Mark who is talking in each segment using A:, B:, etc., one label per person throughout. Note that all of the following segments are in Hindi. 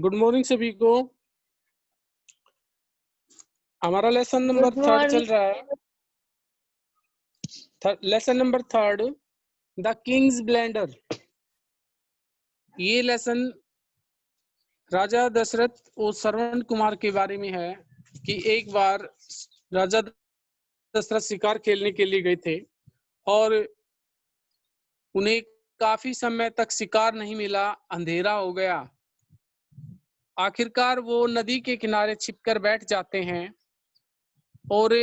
A: गुड मॉर्निंग सभी को। हमारा लेसन नंबर
B: Good
A: 3 चल
B: morning.
A: रहा है। Lesson number 3 the Kings blender. ये लेसन राजा दशरथ और श्रवण कुमार के बारे में है कि एक बार राजा दशरथ शिकार खेलने के लिए गए थे और उन्हें काफी समय तक शिकार नहीं मिला, अंधेरा हो गया। आखिरकार वो नदी के किनारे छिपकर बैठ जाते हैं और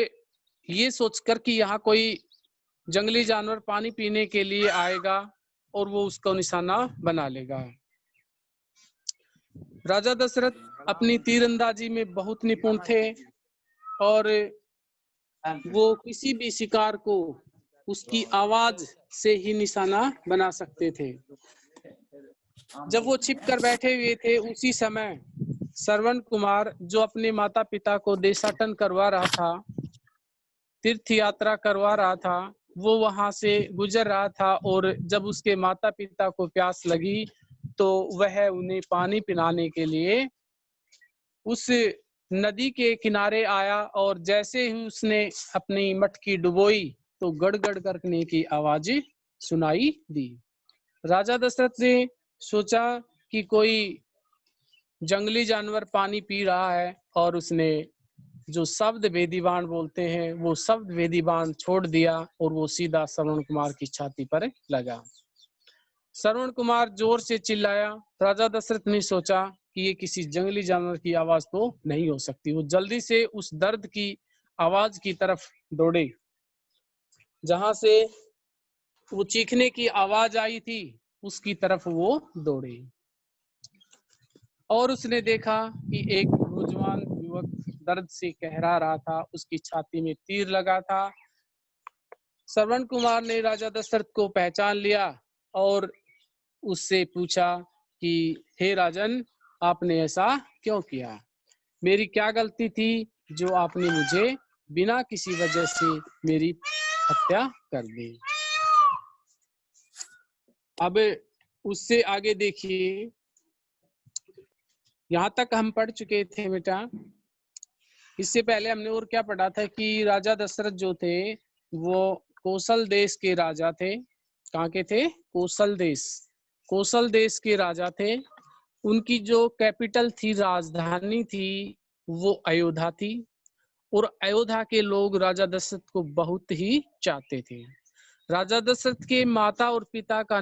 A: ये सोचकर कि यहाँ कोई जंगली जानवर पानी पीने के लिए आएगा और वो उसको निशाना बना लेगा। राजा दशरथ अपनी तीरंदाजी में बहुत निपुण थे और वो किसी भी शिकार को उसकी आवाज से ही निशाना बना सकते थे। जब वो छिपकर बैठे हुए थे उसी समय श्रवण कुमार, जो अपने माता पिता को देशाटन करवा रहा था, तीर्थ यात्रा करवा रहा था, वो वहां से गुजर रहा था और जब उसके माता पिता को प्यास लगी तो वह उन्हें पानी पिलाने के लिए उस नदी के किनारे आया और जैसे ही उसने अपनी मटकी डुबोई तो गड़गड़ करने की आवाज सुनाई दी। राजा दशरथ ने सोचा कि कोई जंगली जानवर पानी पी रहा है और उसने जो शब्द वेदीबाण बोलते हैं वो शब्द वेदीबाण छोड़ दिया और वो सीधा श्रवण कुमार की छाती पर लगा। श्रवण कुमार जोर से चिल्लाया। राजा दशरथ ने सोचा कि ये किसी जंगली जानवर की आवाज तो नहीं हो सकती। वो जल्दी से उस दर्द की आवाज की तरफ दौड़े जहां से वो चीखने की आवाज आई थी, उसकी तरफ वो दौड़े और उसने देखा कि एक नौजवान युवक दर्द से कहरा रहा था, उसकी छाती में तीर लगा था। श्रवण कुमार ने राजा दशरथ को पहचान लिया और उससे पूछा कि हे राजन, आपने ऐसा क्यों किया? मेरी क्या गलती थी जो आपने मुझे बिना किसी वजह से मेरी हत्या कर दी? अब उससे आगे देखिए, यहाँ तक हम पढ़ चुके थे बेटा। इससे पहले हमने और क्या पढ़ा था कि राजा दशरथ जो थे वो कौशल देश के राजा थे। कहाँ के थे? कौशल देश। कौशल देश के राजा थे। उनकी जो कैपिटल थी, राजधानी थी, वो अयोध्या थी और अयोध्या के लोग राजा दशरथ को बहुत ही चाहते थे। राजा दशरथ के माता और पिता का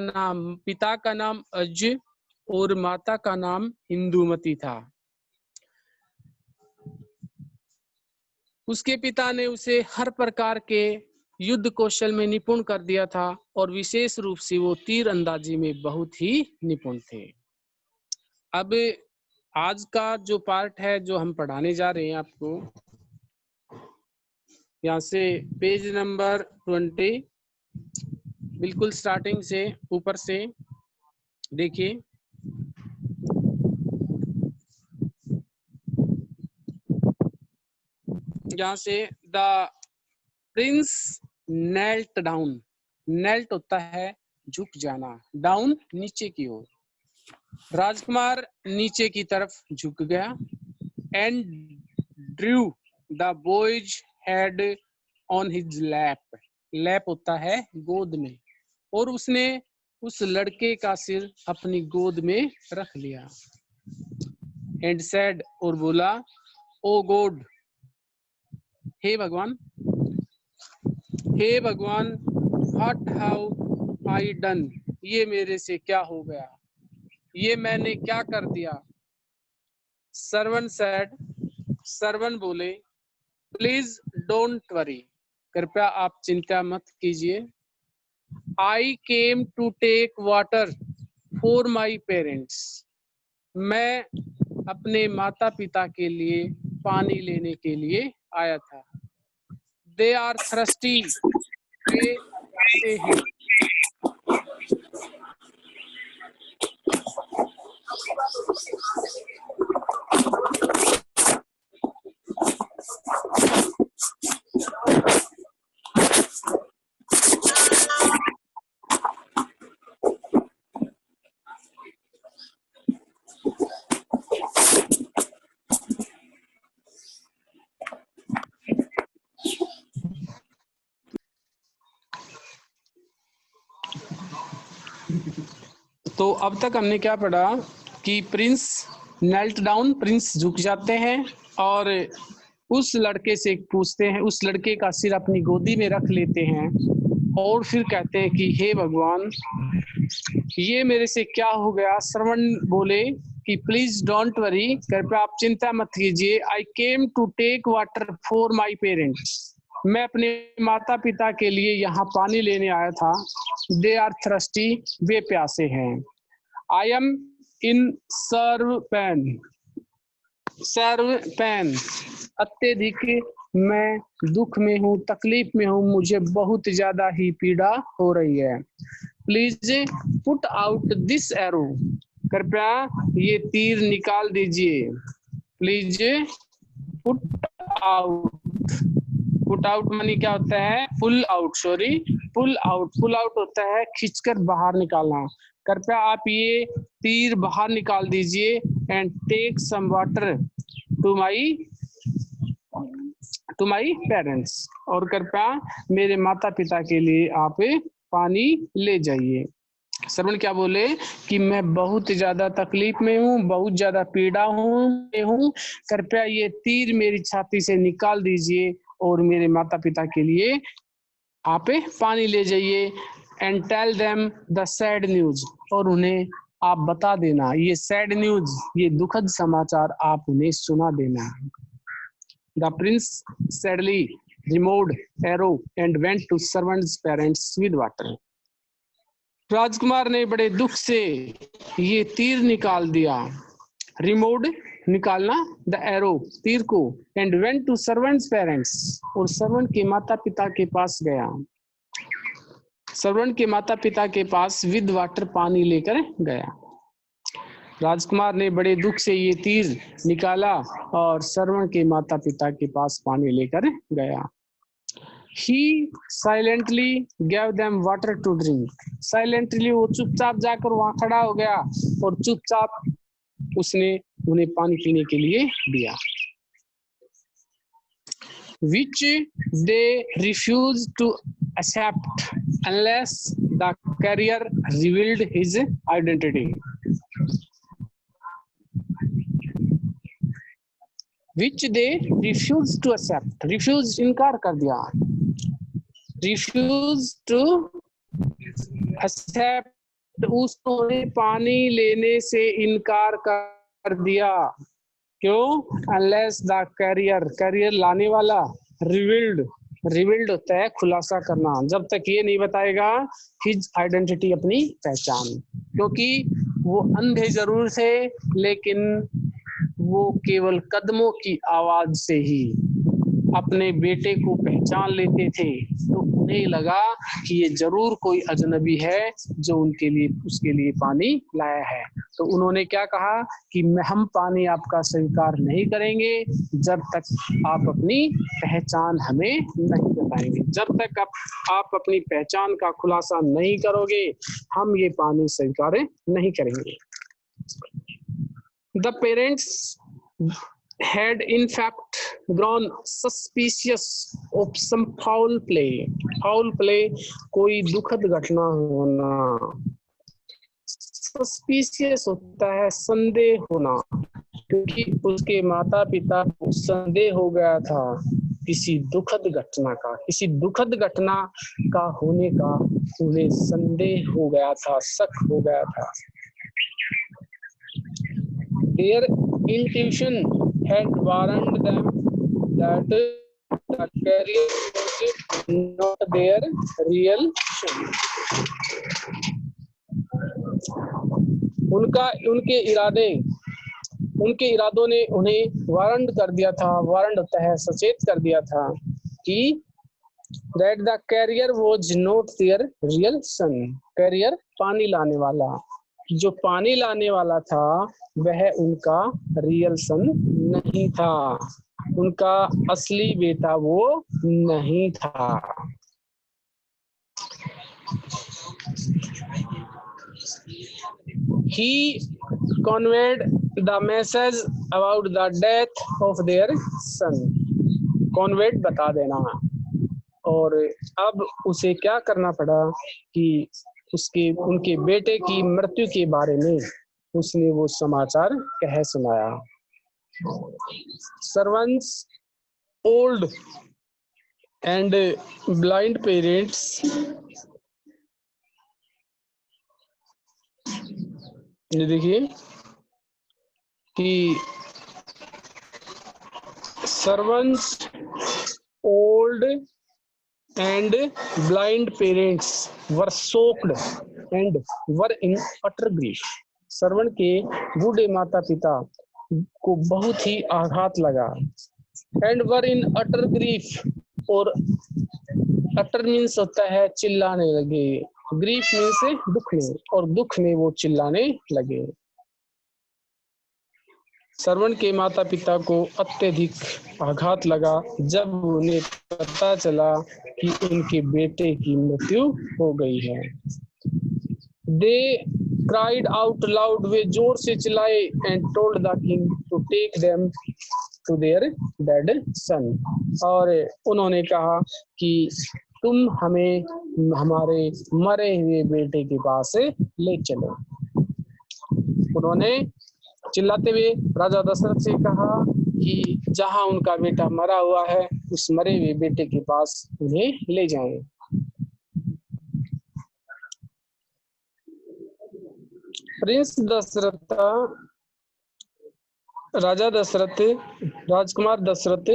A: नाम अज और माता का नाम इंदुमती था। उसके पिता ने उसे हर प्रकार के युद्ध कौशल में निपुण कर दिया था और विशेष रूप से वो तीर अंदाजी में बहुत ही निपुण थे। अब आज का जो पार्ट है जो हम पढ़ाने जा रहे हैं आपको, यहाँ से पेज नंबर 20 बिल्कुल स्टार्टिंग से ऊपर से देखिए। यहाँ से the Prince knelt down. Knelt होता है झुक जाना, डाउन नीचे की ओर। राजकुमार नीचे की तरफ झुक गया। And Drew the boys head on his lap. Lap होता है गोद में, और उसने उस लड़के का सिर अपनी गोद में रख लिया। एंड सेड, और बोला, ओ गॉड, हे भगवान, हे भगवान, व्हाट हैव आई डन, ये मेरे से क्या हो गया, ये मैंने क्या कर दिया। सर्वन सेड, सर्वन बोले, प्लीज डोंट वरी, कृपया आप चिंता मत कीजिए। I came to take water for my parents, मैं अपने माता पिता के लिए पानी लेने के लिए आया था। दे आर थ्रस्टी, वे प्यासे हैं। तो अब तक हमने क्या पढ़ा कि प्रिंस नेल्ट डाउन, प्रिंस झुक जाते हैं और उस लड़के से पूछते हैं, उस लड़के का सिर अपनी गोदी में रख लेते हैं और फिर कहते हैं कि हे भगवान, ये मेरे से क्या हो गया। श्रवण बोले कि प्लीज डोंट वरी, कृपया आप चिंता मत कीजिए, I came to take water for my parents, मैं अपने माता पिता के लिए यहाँ पानी लेने आया था। दे आर थ्रस्टी, वे प्यासे हैं। I am in serve pan, अत्यधिक मैं दुख में हूँ, तकलीफ में हूँ, मुझे बहुत ज्यादा ही पीड़ा हो रही है। Please put out this arrow, कृपया ये तीर निकाल दीजिए। प्लीज पुट आउट मानी क्या होता है? Pull out, sorry, pull out होता है खींचकर बाहर निकालना। कृपया आप ये तीर बाहर निकाल दीजिए। And take some water to my parents, और कृपया मेरे माता पिता के लिए आप पानी ले जाइए। श्रवण क्या बोले कि मैं बहुत ज्यादा तकलीफ में हूँ, बहुत ज्यादा पीड़ा हूँ, कृपया ये तीर मेरी छाती से निकाल दीजिए और मेरे माता पिता के लिए आप पानी ले जाइए। And tell them the sad news, और उन्हें आप बता देना ये सैड न्यूज, ये दुखद समाचार आप उन्हें सुना देना। The prince sadly removed arrow and went to servant's parents with water, राजकुमार ने बड़े दुख से ये तीर निकाल दिया। रिमूव्ड निकालना, द एरो तीर को, and went to servant's parents, और सर्वेंट के माता पिता के पास गया। सर्वेंट के माता पिता के पास विद वाटर पानी लेकर गया। राजकुमार ने बड़े दुख से ये तीर निकाला और सर्वेंट के माता पिता के पास पानी लेकर गया। He silently gave them water to drink. Silently वो चुपचाप जाकर वहां खड़ा हो गया और चुपचाप उसने उन्हें पानी पीने के लिए दिया। Which they refused to accept unless the carrier revealed his identity. Which they refused to accept. Refused इनकार कर दिया। Refused to accept, उसने पानी लेने से इनकार कर दिया। क्यों? Unless the carrier लाने वाला, revealed होता है खुलासा करना, जब तक ये नहीं बताएगा his identity, अपनी पहचान। क्योंकि वो अंधे जरूर थे लेकिन वो केवल कदमों की आवाज से ही अपने बेटे को पहचान लेते थे, तो उन्हें लगा कि ये जरूर कोई अजनबी है जो उनके लिए, उसके लिए पानी लाया है। तो उन्होंने क्या कहा कि हम पानी आपका स्वीकार नहीं करेंगे जब तक आप अपनी पहचान हमें नहीं बताएंगे। जब तक आप अपनी पहचान का खुलासा नहीं करोगे हम ये पानी स्वीकार नहीं करेंगे। The parents had in fact grown suspicious of some foul play. Foul play कोई दुखद घटना होना। Suspicious होता है संदेह होना, क्योंकि उसके माता पिता को संदेह हो गया था किसी दुखद घटना का, किसी दुखद घटना का होने का उन्हें संदेह हो गया था, शक हो गया था। Their intuition had warned them that the carrier was not their real son. उनके इरादों ने उन्हें वारंट कर दिया था, वारंट होता है सचेत कर दिया था कि that the carrier was not their real son. Carrier पानी लाने वाला, जो पानी लाने वाला था वह उनका रियल सन नहीं था, उनका असली बेटा वो नहीं था। He conveyed the message about the death of their son. Conveyed बता देना, और अब उसे क्या करना पड़ा कि उसके उनके बेटे की मृत्यु के बारे में उसने वो समाचार कह सुनाया। Servants, old and blind parents, ये देखिए कि servants, old and blind parents were soaked and were in utter grief. Servant के बूढ़े माता पिता को बहुत ही आघात लगा। And were in utter grief, और अटर मीन्स होता है चिल्लाने लगे, ग्रीफ मीन्स दुख में, और दुख में वो चिल्लाने लगे। श्रवण के माता पिता को अत्यधिक आघात लगा जब उन्हें पता चला कि उनके बेटे की मृत्यु हो गई है। दे क्राइड आउट लाउड, वे जोर से चिल्लाए, and told the king to take them to their dead son, और उन्होंने कहा कि तुम हमें हमारे मरे हुए बेटे के पास ले चलो। उन्होंने चिल्लाते हुए राजा दशरथ से कहा कि जहां उनका बेटा मरा हुआ है उस मरे हुए बेटे के पास उन्हें ले जाएं। प्रिंस दशरथ, राजा दशरथ, राजकुमार दशरथ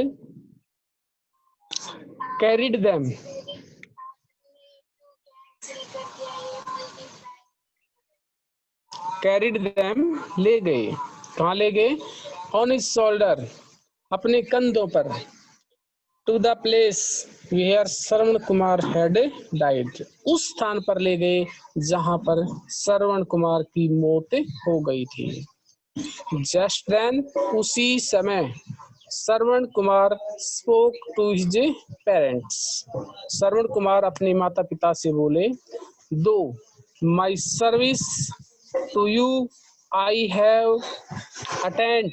A: कैरिड देम, ले गए। कहाँ ले गए? ऑन हिज शोल्डर, अपने कंधों पर, to the place where Shravan Kumar had died, उस स्थान पर ले गए जहां पर श्रवण कुमार की मौत हो गई थी। जस्ट देन, उसी समय, Shravan Kumar spoke to his parents, Shravan Kumar अपने माता पिता से बोले, do my service to you I have attend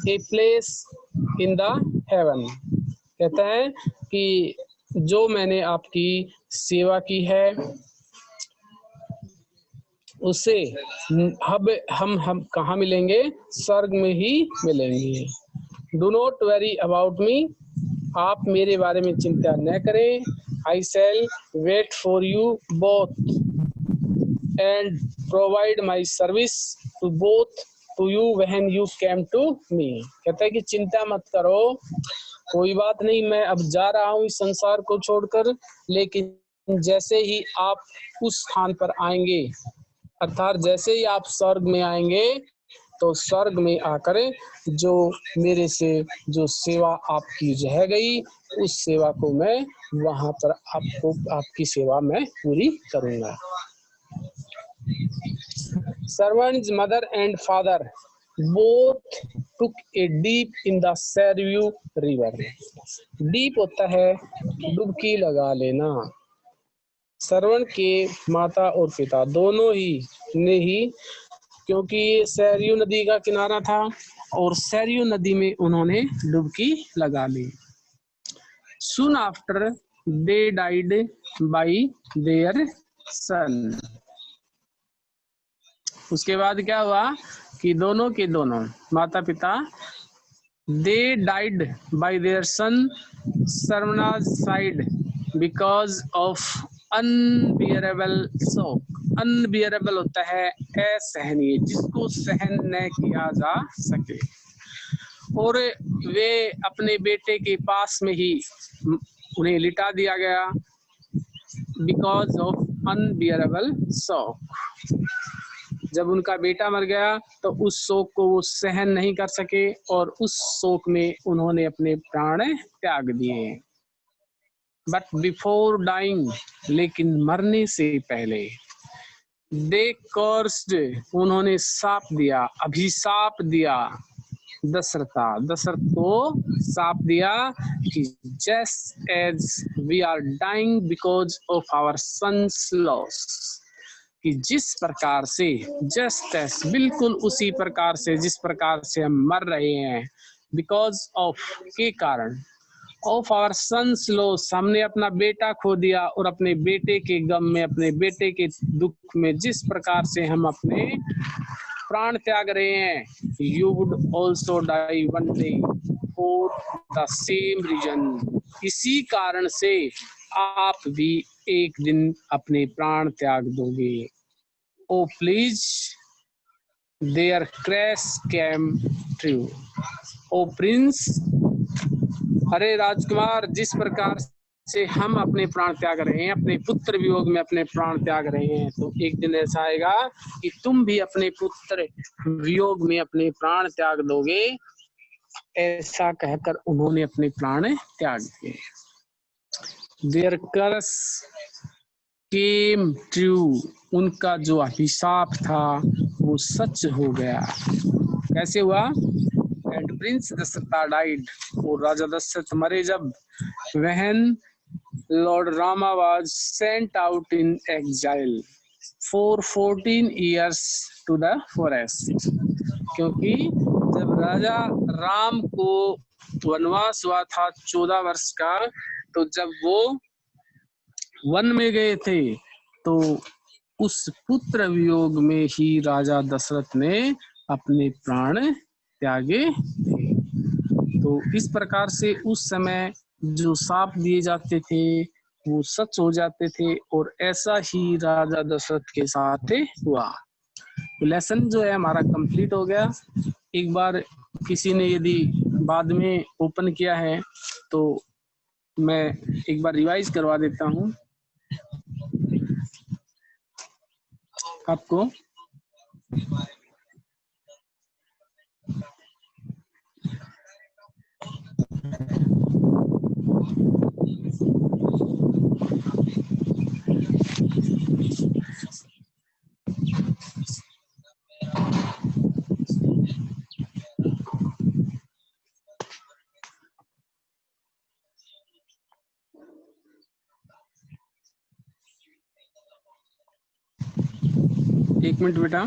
A: a place in the heaven. कहते हैं कि जो मैंने आपकी सेवा की है उसे अब हम कहाँ मिलेंगे? स्वर्ग में ही मिलेंगे। Do not worry about me, आप मेरे बारे में चिंता न करें। I shall wait for you both and provide my service to both to you when you came to me. कहता है कि चिंता मत करो, कोई बात नहीं, मैं अब जा रहा हूँ इस संसार को छोड़कर, लेकिन जैसे ही आप उस स्थान पर आएंगे, अर्थात जैसे ही आप स्वर्ग में आएंगे, तो स्वर्ग में आकर जो मेरे से जो सेवा आपकी रह गई, उस सेवा को मैं वहां पर आपको आपकी सेवा में पूरी करूंगा। Servants, mother and father both took a dip in the Saryu river. Deep होता है डुबकी लगा लेना। श्रवण के माता और पिता दोनों ही ने ही, क्योंकि ये सरयू नदी का किनारा था और सरयू नदी में उन्होंने डुबकी लगा ली। Soon after they died by their son। उसके बाद क्या हुआ कि दोनों के दोनों माता पिता they died by their son Sarvan's side because of unbearable shock. Unbearable होता है असहनीय, जिसको सहन न किया जा सके, और वे अपने बेटे के पास में ही उन्हें लिटा दिया गया बिकॉज ऑफ अनबियरेबल शोक। जब उनका बेटा मर गया तो उस शोक को वो सहन नहीं कर सके और उस शोक में उन्होंने अपने प्राण त्याग दिए। बट बिफोर डाइंग, लेकिन मरने से पहले, दे कर्स्ड, उन्होंने शाप दिया, अभिशाप दिया, दशरथ को शाप दिया कि just as we are dying because of our son's loss, कि जिस प्रकार से, जस्ट एज, बिल्कुल उसी प्रकार से जिस प्रकार से हम मर रहे हैं, बिकॉज ऑफ के कारण, ऑफ आवर सन्स लॉस, हमने अपना बेटा खो दिया और अपने बेटे के गम में, अपने बेटे के दुख में जिस प्रकार से हम अपने प्राण त्याग रहे हैं, you would also die one day for the same reason, इसी कारण से आप भी एक दिन अपने प्राण त्याग दोगे। Oh please their curse came true. Oh prince, अरे राजकुमार, जिस प्रकार से हम अपने प्राण त्याग रहे हैं, अपने पुत्र वियोग में अपने प्राण त्याग रहे हैं, तो एक दिन ऐसा आएगा कि तुम भी अपने पुत्र वियोग में अपने प्राण त्याग दोगे। ऐसा कहकर उन्होंने अपने प्राण त्याग दिए। देयर कर्स केम ट्रू, उनका जो अभिशाप था वो सच हो गया। कैसे हुआ? एंड प्रिंस दशरथ डाइड, और राजा दशरथ मरे जब, when Lord Rama was sent out in exile for 14 years to the forest, क्योंकि जब राजा राम को वनवास हुआ था 14 वर्ष का, तो जब वो वन में गए थे तो उस पुत्र वियोग में ही राजा दशरथ ने अपने प्राण त्यागे थे। तो इस प्रकार से उस समय जो शाप दिए जाते थे वो सच हो जाते थे, और ऐसा ही राजा दशरथ के साथ हुआ। तो लेसन जो है हमारा कंप्लीट हो गया। एक बार किसी ने यदि बाद में ओपन किया है तो मैं एक बार रिवाइज करवा देता हूँ आपको। एक मिनट बेटा।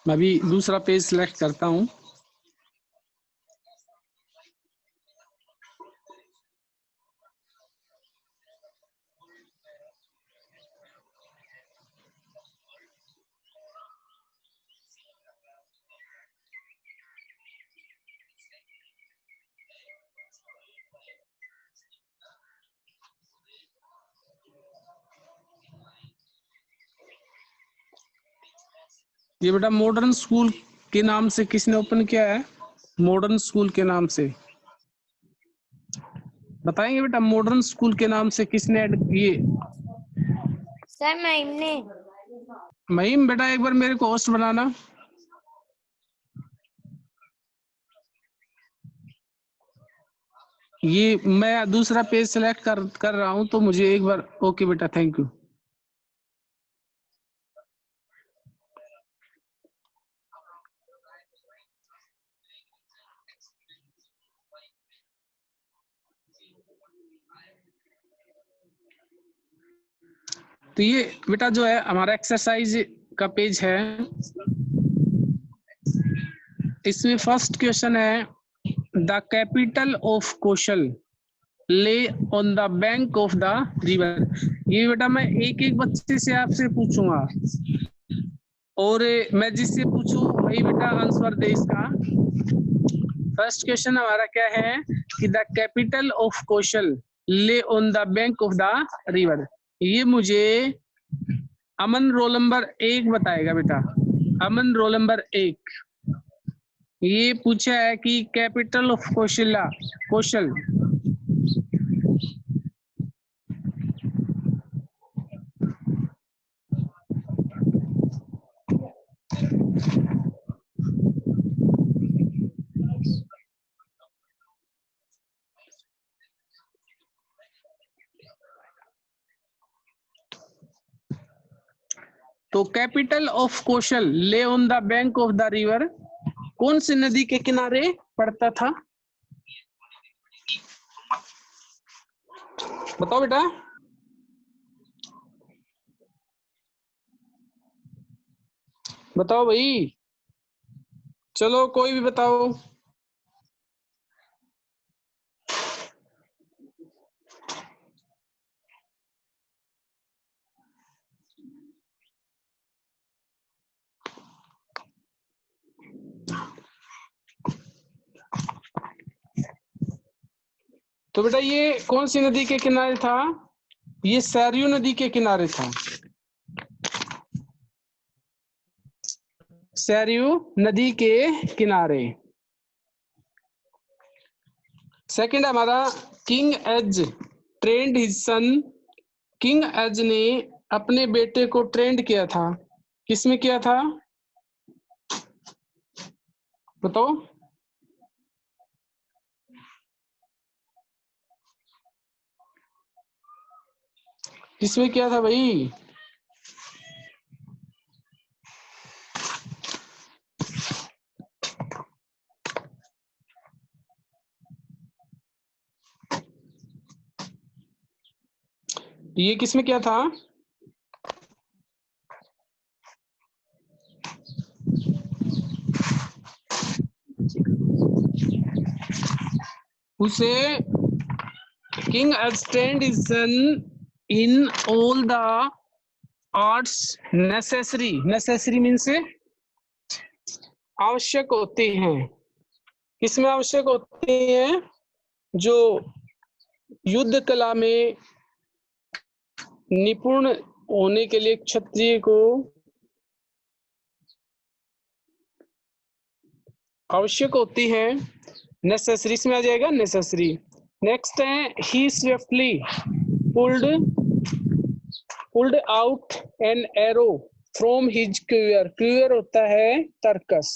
A: मैं अभी दूसरा पेज सिलेक्ट करता हूँ। ये बेटा मॉडर्न स्कूल के नाम से किसने ओपन किया है? मॉडर्न स्कूल के नाम से बताएंगे बेटा, मॉडर्न स्कूल के नाम से किसने ऐड किए?
B: सर महिम ने।
A: महिम बेटा एक बार मेरे को होस्ट बनाना। ये मैं दूसरा पेज सेलेक्ट कर रहा हूं, तो मुझे एक बार। ओके बेटा, थैंक यू। तो ये बेटा जो है हमारा एक्सरसाइज का पेज है। इसमें फर्स्ट क्वेश्चन है, द कैपिटल ऑफ कौशल ले on the bank of the river. ये बेटा मैं एक एक बच्चे से आपसे पूछूंगा, और मैं जिससे पूछूं वही बेटा आंसर दे इसका। फर्स्ट क्वेश्चन हमारा क्या है कि द कैपिटल ऑफ कौशल ले on the bank of the river. ये मुझे अमन रोल नंबर 1 बताएगा बेटा। अमन रोल नंबर 1। ये पूछा है कि कैपिटल ऑफ कौशल्या, कौशल। तो कैपिटल ऑफ कौशल ले on the bank of the river कौन सी नदी के किनारे पड़ता था? बताओ बेटा। बताओ भाई, चलो कोई भी बताओ। तो बेटा ये कौन सी नदी के किनारे था? ये सरयू नदी के किनारे था। सरयू नदी के किनारे। सेकंड हमारा, king Aja trained his son. King Aja ने अपने बेटे को ट्रेंड किया था। किसमें किया था? बताओ। किसमें किया था भाई? ये किसमें किया था? उसे king Aja trained his son in all the arts necessary. Necessary means आवश्यक होते हैं। किसमें आवश्यक होते हैं? जो युद्ध कला में निपुण होने के लिए क्षत्रिय को आवश्यक होती है। नेसेसरी इसमें आ जाएगा, नेसेसरी। नेक्स्ट है, he swiftly pulled out an arrow from his quiver. Quiver होता है तरकस।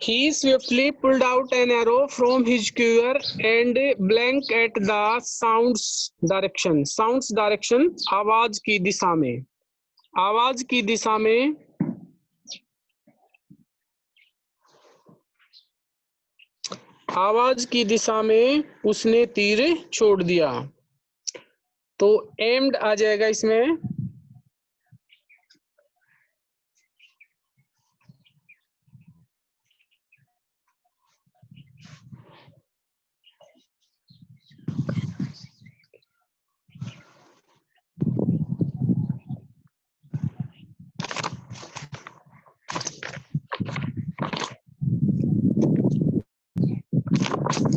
A: He swiftly pulled out an arrow from his quiver and blank at the sound's direction. Sound's direction आवाज की दिशा में। आवाज की दिशा में आवाज की दिशा में उसने तीर छोड़ दिया। तो एम्ड आ जाएगा इसमें।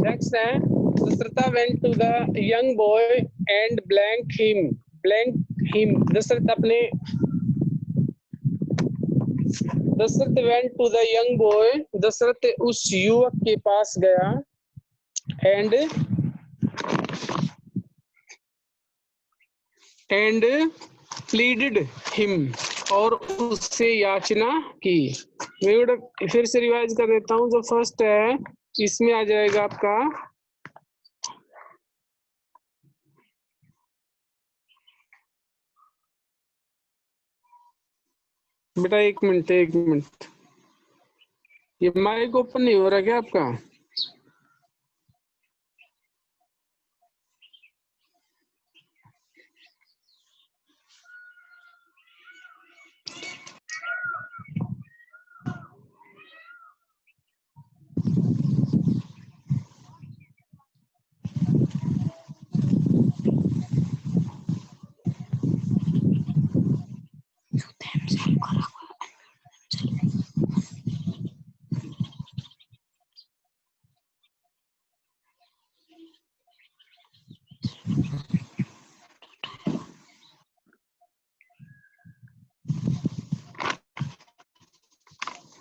A: Next है, Dasratha went to the young boy and blanked him. Dasharath went to the young boy. Dasharath उस युवक के पास गया and pleaded him और उससे याचना की। मैं फिर से रिवाइज कर देता हूँ। जो फर्स्ट है इसमें आ जाएगा आपका बेटा, एक मिनट। ये माइक ओपन नहीं हो रहा क्या आपका?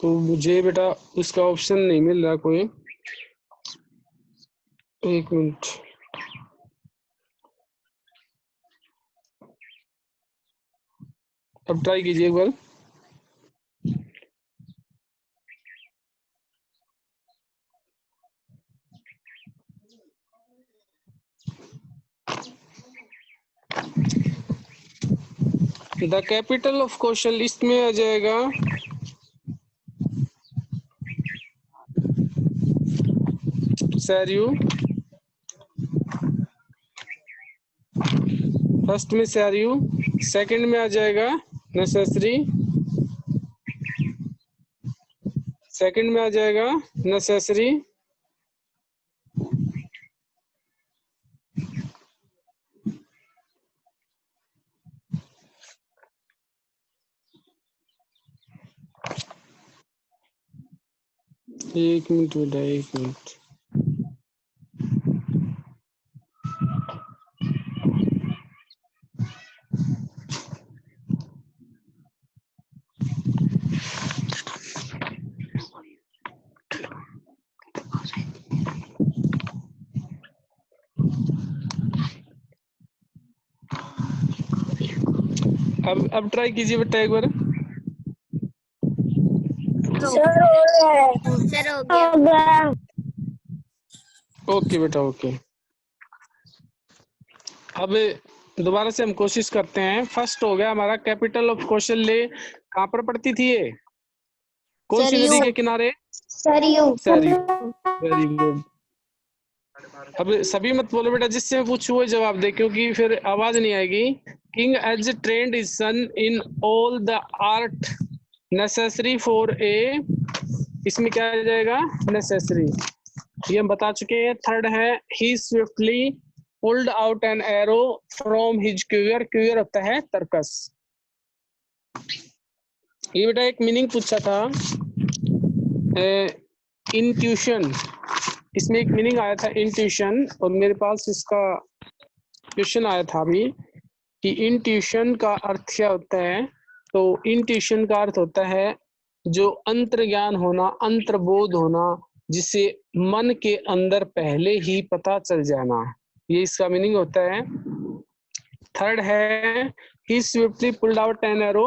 A: तो मुझे बेटा उसका ऑप्शन नहीं मिल रहा कोई। एक मिनट। अब ट्राई कीजिए एक बार। द कैपिटल ऑफ कौशल इसमें आ जाएगा सरयू। फर्स्ट में सरयू, सेकंड में आ जाएगा नेसेसरी, सेकंड में आ जाएगा नेसेसरी, एक मिनट बेटा, एक मिनट। अब ट्राई कीजिए बेटा एक बार।
B: सर हो गया।
A: ओके बेटा, ओके। अब दोबारा से हम कोशिश करते हैं। फर्स्ट हो गया हमारा कैपिटल ऑफ कौशल्य कहाँ पर पड़ती थी ये? कौन सी नदी के किनारे?
B: सरयू।
A: Very good. अब सभी मत बोलो बेटा, जिससे मैं पूछूं वो जवाब दे, क्योंकि फिर आवाज नहीं आएगी। King Aja trained his son in all the art necessary for a, इसमें क्या आ जाएगा? नेसेसरी, ये हम बता चुके हैं। थर्ड है he swiftly pulled out an arrow from his quiver, quiver होता है तरकस। ये बेटा एक मीनिंग पूछा था, इंट्यूशन, इसमें एक मीनिंग आया था इंट्यूशन, और मेरे पास इसका क्वेश्चन आया था अभी कि इंट्यूशन का अर्थ क्या होता है। तो इंट्यूशन का अर्थ होता है जो अंतर्ज्ञान होना, अंतर्बोध होना, जिसे मन के अंदर पहले ही पता चल जाना, ये इसका मीनिंग होता है। थर्ड है he swiftly pulled out an arrow,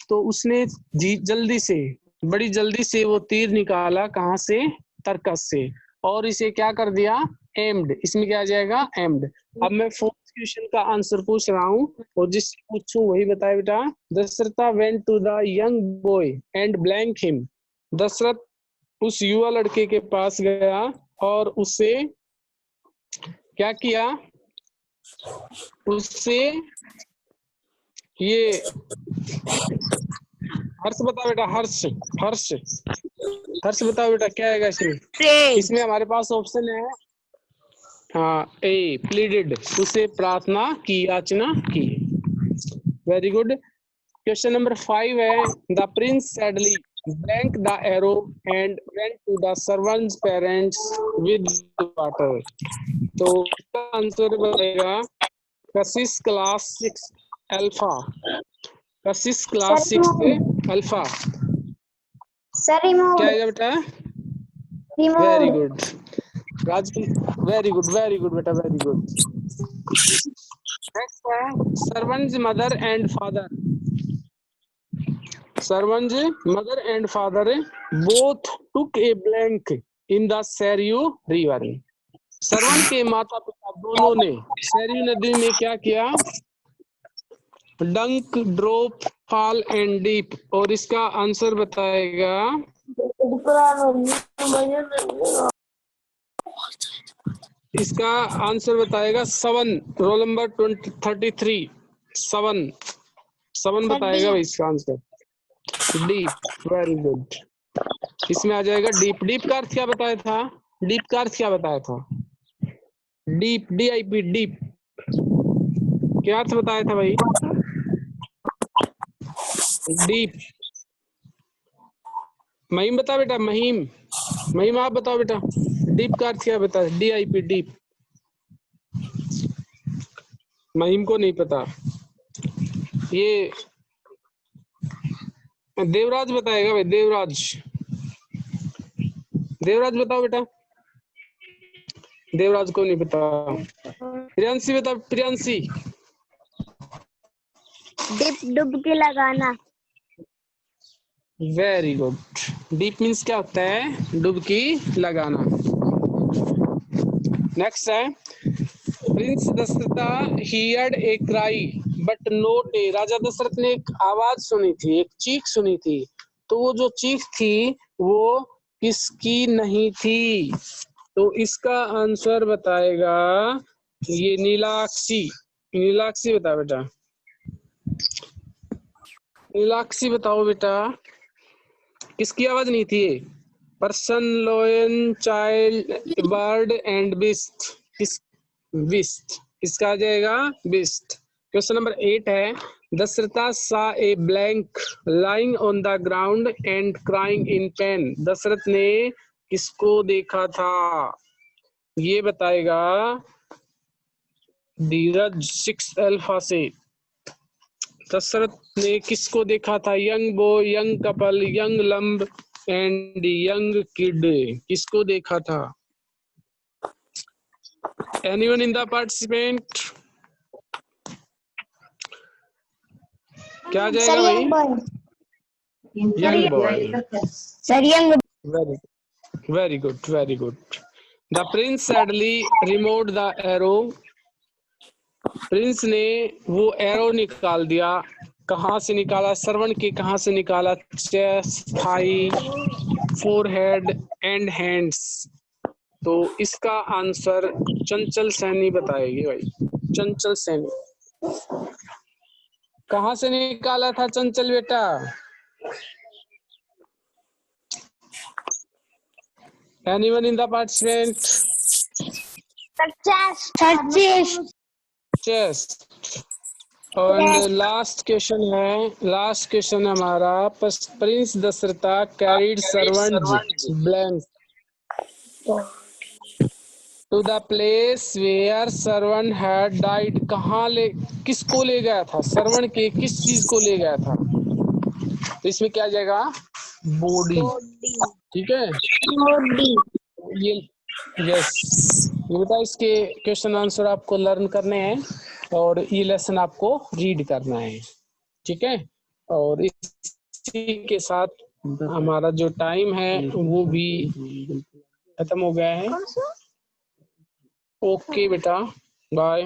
A: तो उसने जल्दी से, बड़ी जल्दी से वो तीर निकाला, कहाँ से? तरकस से, और इसे क्या कर दिया? एम्ड, इसमें क्या आ जाएगा? एम्ड। अब मैं फोर्थ क्वेश्चन का आंसर पूछ रहा हूँ, और जिससे पूछूं वही बताए बेटा। Dasharatha went to the young boy and blank him, Dasharath उस युवा लड़के के पास गया और उससे क्या किया? उससे ये हर्ष बताओ बेटा, हर्ष, हर्ष, हर्ष बताओ बेटा क्या आएगा इसमें? इसमें हमारे पास ऑप्शन है हाँ, ए प्लीडेड, उसे प्रार्थना की, याचना की। Very good. क्वेश्चन नंबर 5 है the prince sadly blank the arrow and went to the servant's parents with water, तो इसका आंसर बनेगा Kashish class 6 alpha, Kashish class 6 alpha. क्या है बेटा? Very good Raj, very good, very good बेटा, वेरी गुड। नेक्स्ट है servant's mother and father, servant's mother and father both took a blank in the Sarayu river, servant के माता पिता दोनों ने सरयू नदी में क्या किया? डंक, ड्रॉप, फॉल एंड डीप, और इसका आंसर बताएगा इसका आंसर बताएगा 7, रोल नंबर 33, 7 बताएगा भाई इसका आंसर। Deep, very good. इसमें आ जाएगा डीप। डीप का अर्थ क्या बताया था? डीप का अर्थ क्या बताया था? डीप, DIP, डीप क्या अर्थ बताया था भाई? डीप। महिम बता बेटा, महिम, महिम आप बताओ बेटा, डीप का अर्थ क्या बताया? DIP, deep. महिम को नहीं पता, ये देवराज बताएगा भाई, देवराज, देवराज बताओ बेटा, देवराज को नहीं पता। प्रियांशी बता, प्रियांशी।
B: डिप, डुबकी लगाना।
A: Very good. डीप मीन्स क्या होता है? डुबकी लगाना। नेक्स्ट है prince Dasharatha heard a cry but not a, राजा दशरथ ने एक आवाज सुनी थी, एक चीख सुनी थी, तो वो जो चीख थी वो किसकी नहीं थी? तो इसका आंसर बताएगा ये नीलाक्षी। नीलाक्षी बताओ बेटा, नीलाक्षी बताओ बेटा, किसकी आवाज नहीं थी? Person, lion, child, bird and beast. किस बिस्ट, इसका आ जाएगा बिस्ट। क्वेश्चन नंबर 8 है, Dasharatha saw a blank lying on the ground and crying in pain. Dasharath ने किसको देखा था? ये बताएगा धीरज 6 अल्फा से। दशरथ ने किसको देखा था? Young boy, young couple, young लंब एंड यंग किड। किसको देखा था? Anyone in the participant? क्या आ जाएगा भाई? Young boy.
B: Sir young.
A: Very good, very good. The prince sadly removed the arrow. Prince ने वो एरो निकाल दिया। कहाँ से निकाला? श्रवण के कहाँ से निकाला? Chest, thigh, forehead and hands. तो इसका आंसर चंचल सैनी बताएगी भाई। चंचल सैनी कहाँ से निकाला था चंचल बेटा? Anyone in the participant? Chest. और लास्ट क्वेश्चन है, लास्ट क्वेश्चन हमारा, prince Dasharatha carried servant's blank to the place where Shravan had died. कहाँ ले, किसको ले गया था? सर्वन के किस चीज को ले गया था? तो इसमें क्या आ जाएगा? बॉडी। ठीक है, ये यस, बेटा इसके क्वेश्चन आंसर आपको लर्न करने हैं और ये लेसन आपको रीड करना है। ठीक है, और इसी के साथ हमारा जो टाइम है वो भी खत्म हो गया है। ओके बेटा, बाय।